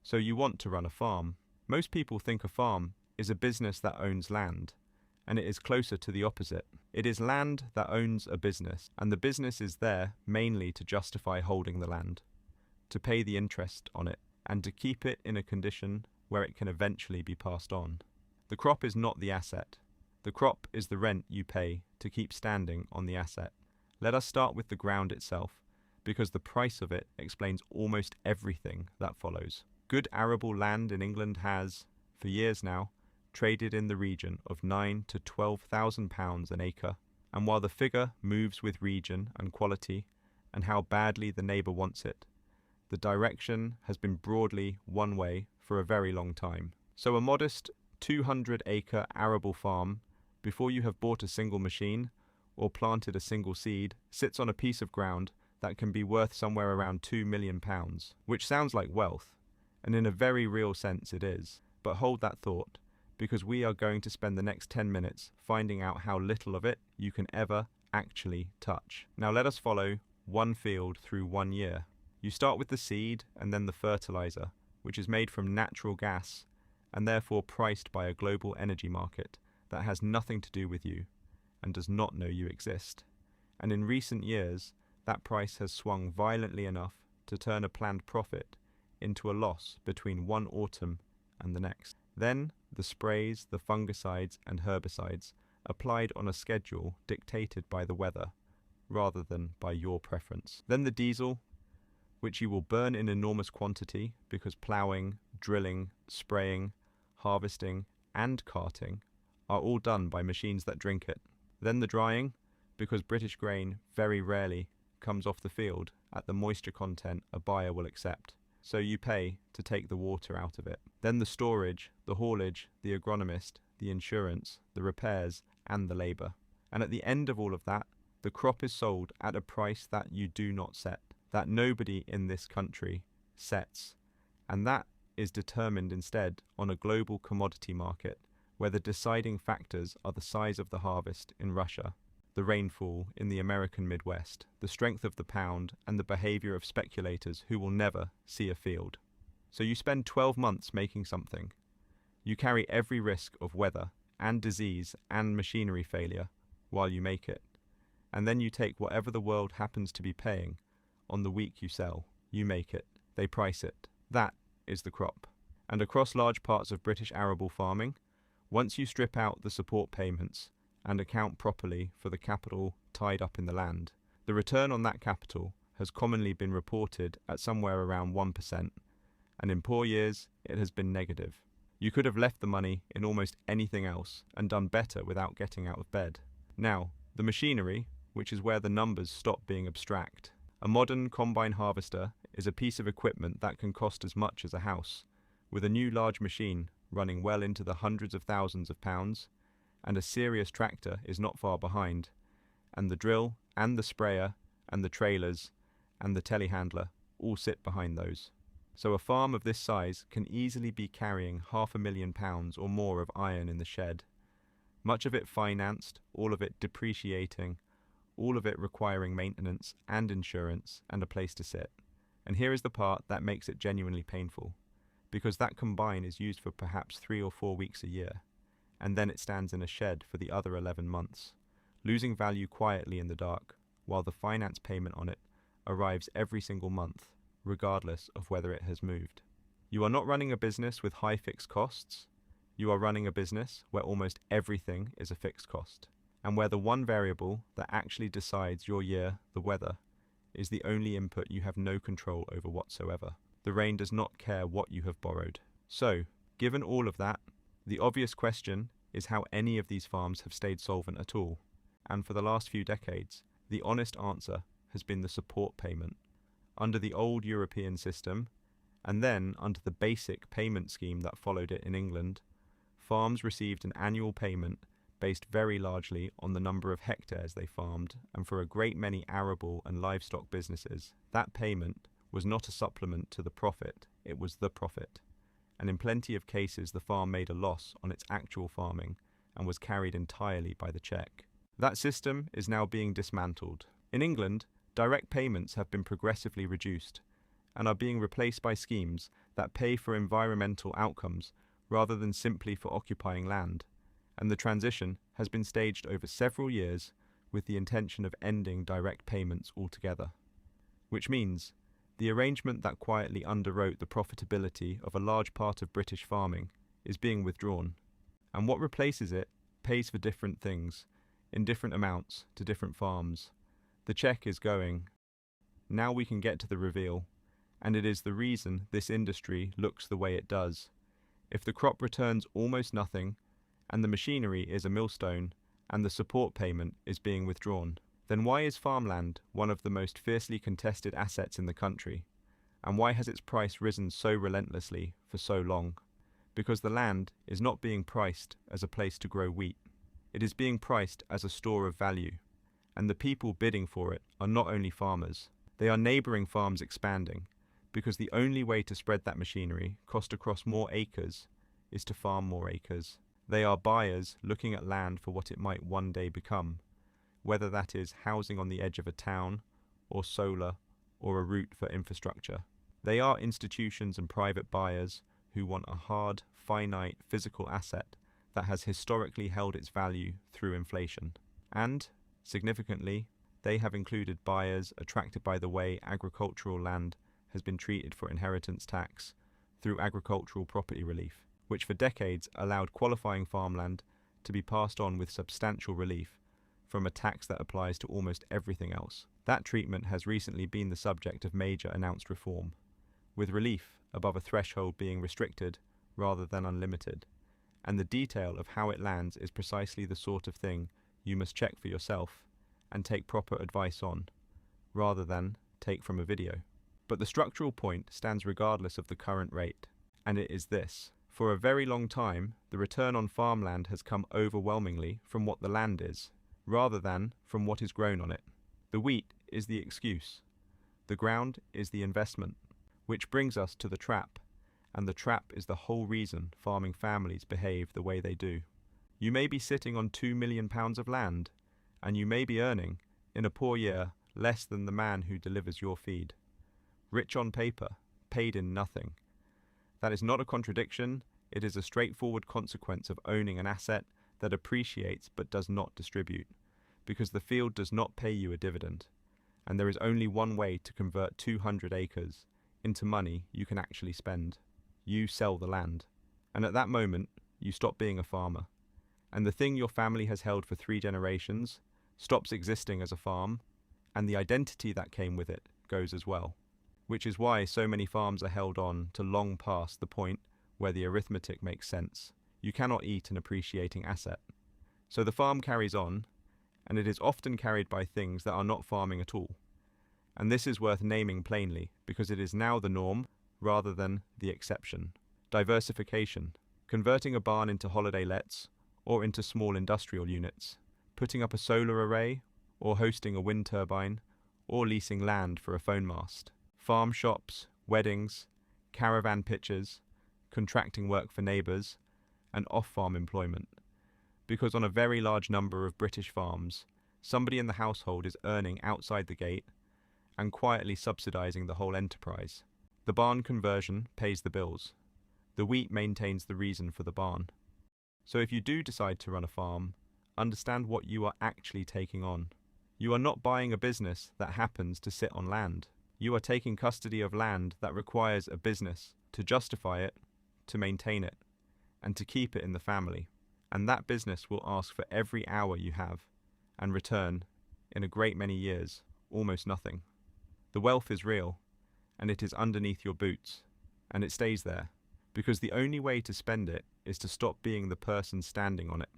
So you want to run a farm. Most people think a farm is a business that owns land, and it is closer to the opposite. It is land that owns a business, and the business is there mainly to justify holding the land, to pay the interest on it, and to keep it in a condition where it can eventually be passed on. The crop is not the asset. The crop is the rent you pay to keep standing on the asset. Let us start with the ground itself, because the price of it explains almost everything that follows. Good arable land in England has, for years now, traded in the region of £9,000 to £12,000 an acre, and while the figure moves with region and quality and how badly the neighbour wants it, the direction has been broadly one way for a very long time. So a modest 200-acre arable farm, before you have bought a single machine or planted a single seed, sits on a piece of ground that can be worth somewhere around £2 million, which sounds like wealth, and in a very real sense it is. But hold that thought, because we are going to spend the next 10 minutes finding out how little of it you can ever actually touch. Now let us follow one field through 1 year. You start with the seed and then the fertilizer, which is made from natural gas and therefore priced by a global energy market that has nothing to do with you and does not know you exist. And in recent years, that price has swung violently enough to turn a planned profit into a loss between one autumn and the next. Then the sprays, the fungicides and herbicides applied on a schedule dictated by the weather rather than by your preference. Then the diesel, which you will burn in enormous quantity because ploughing, drilling, spraying, harvesting and carting are all done by machines that drink it. Then the drying, because British grain very rarely comes off the field at the moisture content a buyer will accept, so you pay to take the water out of it. Then the storage, the haulage, the agronomist, the insurance, the repairs and the labour. And at the end of all of that, the crop is sold at a price that you do not set, that nobody in this country sets, and that is determined instead on a global commodity market where the deciding factors are the size of the harvest in Russia, the rainfall in the American Midwest, the strength of the pound, and the behaviour of speculators who will never see a field. So you spend 12 months making something. You carry every risk of weather and disease and machinery failure while you make it. And then you take whatever the world happens to be paying on the week you sell. You make it. They price it. That is the crop. And across large parts of British arable farming, once you strip out the support payments and account properly for the capital tied up in the land, the return on that capital has commonly been reported at somewhere around 1%, and in poor years it has been negative. You could have left the money in almost anything else and done better without getting out of bed. Now, the machinery, which is where the numbers stop being abstract. A modern combine harvester is a piece of equipment that can cost as much as a house, with a new large machine running well into the hundreds of thousands of pounds, and a serious tractor is not far behind, and the drill and the sprayer and the trailers and the telehandler all sit behind those. So a farm of this size can easily be carrying £500,000 or more of iron in the shed, much of it financed, all of it depreciating, all of it requiring maintenance and insurance and a place to sit. And here is the part that makes it genuinely painful, because that combine is used for perhaps 3 or 4 weeks a year, and then it stands in a shed for the other 11 months, losing value quietly in the dark, while the finance payment on it arrives every single month, regardless of whether it has moved. You are not running a business with high fixed costs. You are running a business where almost everything is a fixed cost, and where the one variable that actually decides your year, the weather, is the only input you have no control over whatsoever. The rain does not care what you have borrowed. So, given all of that, the obvious question is how any of these farms have stayed solvent at all. And for the last few decades, the honest answer has been the support payment. Under the old European system, and then under the basic payment scheme that followed it in England, farms received an annual payment based very largely on the number of hectares they farmed, and for a great many arable and livestock businesses, that payment was not a supplement to the profit, it was the profit. And in plenty of cases the farm made a loss on its actual farming and was carried entirely by the cheque. That system is now being dismantled. In England, direct payments have been progressively reduced and are being replaced by schemes that pay for environmental outcomes rather than simply for occupying land, and the transition has been staged over several years with the intention of ending direct payments altogether. Which means the arrangement that quietly underwrote the profitability of a large part of British farming is being withdrawn, and what replaces it pays for different things, in different amounts to different farms. The check is going. Now we can get to the reveal, and it is the reason this industry looks the way it does. If the crop returns almost nothing, and the machinery is a millstone, and the support payment is being withdrawn, then why is farmland one of the most fiercely contested assets in the country? And why has its price risen so relentlessly for so long? Because the land is not being priced as a place to grow wheat. It is being priced as a store of value, and the people bidding for it are not only farmers. They are neighbouring farms expanding, because the only way to spread that machinery cost across more acres is to farm more acres. They are buyers looking at land for what it might one day become, whether that is housing on the edge of a town, or solar, or a route for infrastructure. They are institutions and private buyers who want a hard, finite, physical asset that has historically held its value through inflation. And, significantly, they have included buyers attracted by the way agricultural land has been treated for inheritance tax through agricultural property relief, which for decades allowed qualifying farmland to be passed on with substantial relief from a tax that applies to almost everything else. That treatment has recently been the subject of major announced reform, with relief above a threshold being restricted rather than unlimited, and the detail of how it lands is precisely the sort of thing you must check for yourself and take proper advice on, rather than take from a video. But the structural point stands regardless of the current rate, and it is this. For a very long time, the return on farmland has come overwhelmingly from what the land is, rather than from what is grown on it. The wheat is the excuse. The ground is the investment, which brings us to the trap, and the trap is the whole reason farming families behave the way they do. You may be sitting on £2 million of land, and you may be earning, in a poor year, less than the man who delivers your feed. Rich on paper, paid in nothing. That is not a contradiction, it is a straightforward consequence of owning an asset that appreciates but does not distribute, because the field does not pay you a dividend, and there is only one way to convert 200 acres into money you can actually spend. You sell the land, and at that moment you stop being a farmer, and the thing your family has held for 3 generations stops existing as a farm, and the identity that came with it goes as well, which is why so many farms are held on to long past the point where the arithmetic makes sense. You cannot eat an appreciating asset. So the farm carries on, and it is often carried by things that are not farming at all. And this is worth naming plainly, because it is now the norm rather than the exception. Diversification, converting a barn into holiday lets or into small industrial units, putting up a solar array or hosting a wind turbine or leasing land for a phone mast, farm shops, weddings, caravan pitches, contracting work for neighbours, and off-farm employment. Because on a very large number of British farms, somebody in the household is earning outside the gate and quietly subsidising the whole enterprise. The barn conversion pays the bills. The wheat maintains the reason for the barn. So if you do decide to run a farm, understand what you are actually taking on. You are not buying a business that happens to sit on land. You are taking custody of land that requires a business to justify it, to maintain it, and to keep it in the family. And that business will ask for every hour you have, and return, in a great many years, almost nothing. The wealth is real, and it is underneath your boots, and it stays there, because the only way to spend it is to stop being the person standing on it.